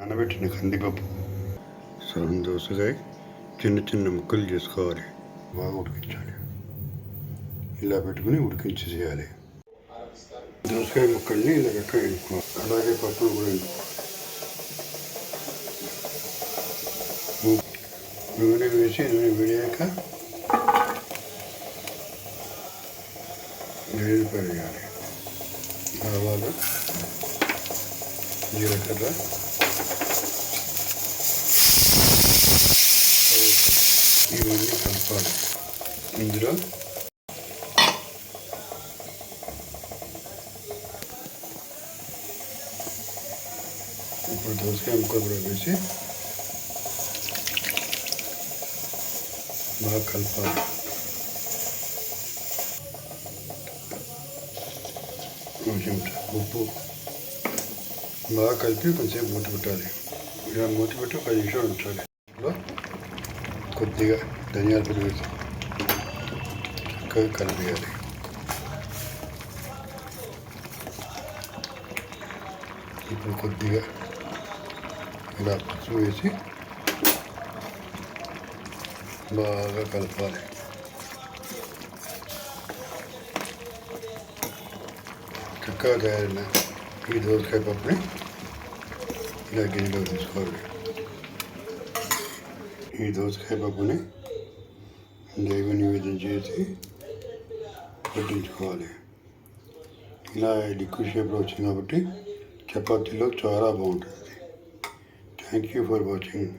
నానబెట్టిన కందిపప్పు, సగం దోసకాయ చిన్న చిన్న ముక్కలు చేసుకోవాలి. బాగా ఉడికించాలి. ఇలా పెట్టుకుని ఉడికించి చేయాలి. దోసకాయ ముక్కల్ని ఇలా ఎక్కడ వేసుకోవాలి. అలాగే పప్పులు కూడా వేసుకోవాలి. నూనె వేసి నూనె వేడాక ఎల్లిపాయలు వేయాలి. ఆవాలు, జీలకర్ర, ఇవన్నీ కలపాలి. ఇందులో ఇప్పుడు దోసకాయ ముక్కలు కూడా వేసి బాగా కలపాలి. కొంచెం ఉప్పు బాగా కలిపి కొంచెంసేపు మూత పెట్టాలి. ఇలా మూత పెట్టి 10 నిమిషాలు ఉంచాలి. కొద్దిగా ధనియాల పొడి వేసి చక్కగా కలిపేయాలి. ఇప్పుడు కొద్దిగా ఇలా పసుపు వేసి బాగా కలపాలి. చక్కగా తయారైన ఈ దోసకాయ పప్పుని ఇలా గిన్నెలో తీసుకోవాలి. ఈ దోసకాయ పప్పుని దైవ నివేదన చేసి పట్టించుకోవాలి. ఇలా లిక్విడ్ షేప్లో వచ్చింది కాబట్టి చపాతీలో చాలా బాగుంటుంది. Thank you for watching.